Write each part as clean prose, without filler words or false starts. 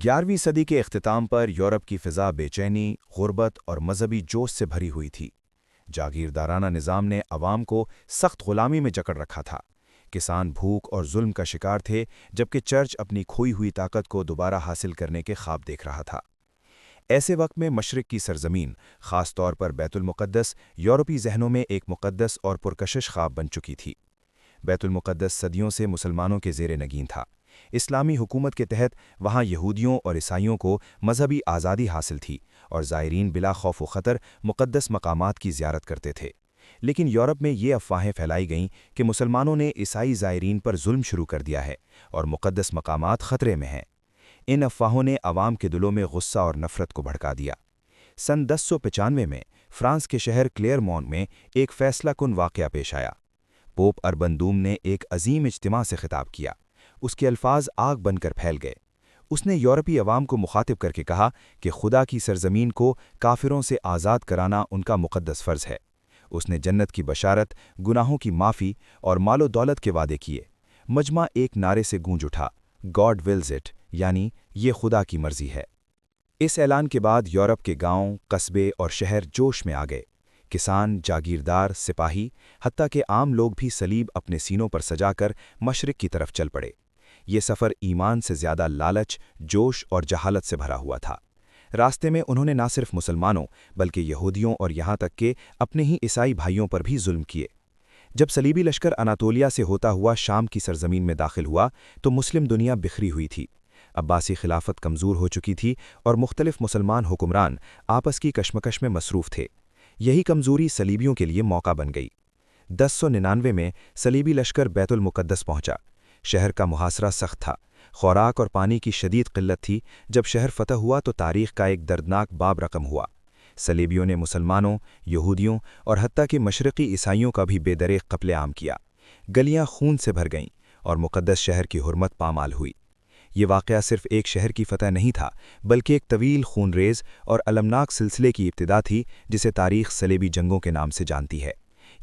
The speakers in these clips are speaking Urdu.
11ویں صدی کے اختتام پر یورپ کی فضا بے چینی، غربت اور مذہبی جوش سے بھری ہوئی تھی۔ جاگیردارانہ نظام نے عوام کو سخت غلامی میں جکڑ رکھا تھا۔ کسان بھوک اور ظلم کا شکار تھے، جبکہ چرچ اپنی کھوئی ہوئی طاقت کو دوبارہ حاصل کرنے کے خواب دیکھ رہا تھا۔ ایسے وقت میں مشرق کی سرزمین، خاص طور پر بیت المقدس، یورپی ذہنوں میں ایک مقدس اور پرکشش خواب بن چکی تھی۔ بیت المقدس صدیوں سے مسلمانوں کے زیر نگین تھا۔ اسلامی حکومت کے تحت وہاں یہودیوں اور عیسائیوں کو مذہبی آزادی حاصل تھی اور زائرین بلا خوف و خطر مقدس مقامات کی زیارت کرتے تھے۔ لیکن یورپ میں یہ افواہیں پھیلائی گئیں کہ مسلمانوں نے عیسائی زائرین پر ظلم شروع کر دیا ہے اور مقدس مقامات خطرے میں ہیں۔ ان افواہوں نے عوام کے دلوں میں غصہ اور نفرت کو بھڑکا دیا۔ سن 1095 میں فرانس کے شہر کلیئرمونٹ میں ایک فیصلہ کن واقعہ پیش آیا۔ پوپ اربن دوم نے ایک عظیم اجتماع سے خطاب کیا۔ اس کے الفاظ آگ بن کر پھیل گئے۔ اس نے یورپی عوام کو مخاطب کر کے کہا کہ خدا کی سرزمین کو کافروں سے آزاد کرانا ان کا مقدس فرض ہے۔ اس نے جنت کی بشارت، گناہوں کی معافی اور مال و دولت کے وعدے کیے۔ مجمع ایک نعرے سے گونج اٹھا، "گاڈ ولز اٹ"، یعنی یہ خدا کی مرضی ہے۔ اس اعلان کے بعد یورپ کے گاؤں، قصبے اور شہر جوش میں آ گئے۔ کسان، جاگیردار، سپاہی، حتیٰ کہ عام لوگ بھی صلیب اپنے سینوں پر سجا کر مشرق کی طرف چل پڑے۔ یہ سفر ایمان سے زیادہ لالچ، جوش اور جہالت سے بھرا ہوا تھا۔ راستے میں انہوں نے نہ صرف مسلمانوں بلکہ یہودیوں اور یہاں تک کہ اپنے ہی عیسائی بھائیوں پر بھی ظلم کیے۔ جب صلیبی لشکر اناطولیہ سے ہوتا ہوا شام کی سرزمین میں داخل ہوا تو مسلم دنیا بکھری ہوئی تھی۔ عباسی خلافت کمزور ہو چکی تھی اور مختلف مسلمان حکمران آپس کی کشمکش میں مصروف تھے۔ یہی کمزوری صلیبیوں کے لیے موقع بن گئی۔ 1099 میں صلیبی لشکر بیت المقدس پہنچا۔ شہر کا محاصرہ سخت تھا۔ خوراک اور پانی کی شدید قلت تھی۔ جب شہر فتح ہوا تو تاریخ کا ایک دردناک باب رقم ہوا۔ صلیبیوں نے مسلمانوں، یہودیوں اور حتیٰ کہ مشرقی عیسائیوں کا بھی بے دریغ قتل عام کیا۔ گلیاں خون سے بھر گئیں اور مقدس شہر کی حرمت پامال ہوئی۔ یہ واقعہ صرف ایک شہر کی فتح نہیں تھا، بلکہ ایک طویل خونریز اور المناک سلسلے کی ابتدا تھی جسے تاریخ صلیبی جنگوں کے نام سے جانتی ہے۔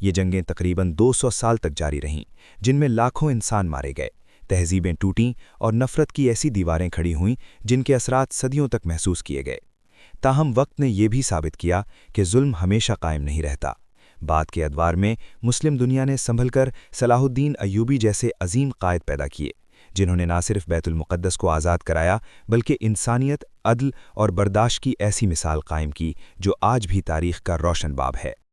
یہ جنگیں تقریباً 200 سال تک جاری رہیں، جن میں لاکھوں انسان مارے گئے، تہذیبیں ٹوٹیں اور نفرت کی ایسی دیواریں کھڑی ہوئیں جن کے اثرات صدیوں تک محسوس کیے گئے۔ تاہم وقت نے یہ بھی ثابت کیا کہ ظلم ہمیشہ قائم نہیں رہتا۔ بعد کے ادوار میں مسلم دنیا نے سنبھل کر صلاح الدین ایوبی جیسے عظیم قائد پیدا کیے، جنہوں نے نہ صرف بیت المقدس کو آزاد کرایا بلکہ انسانیت، عدل اور برداشت کی ایسی مثال قائم کی جو آج بھی تاریخ کا روشن باب ہے۔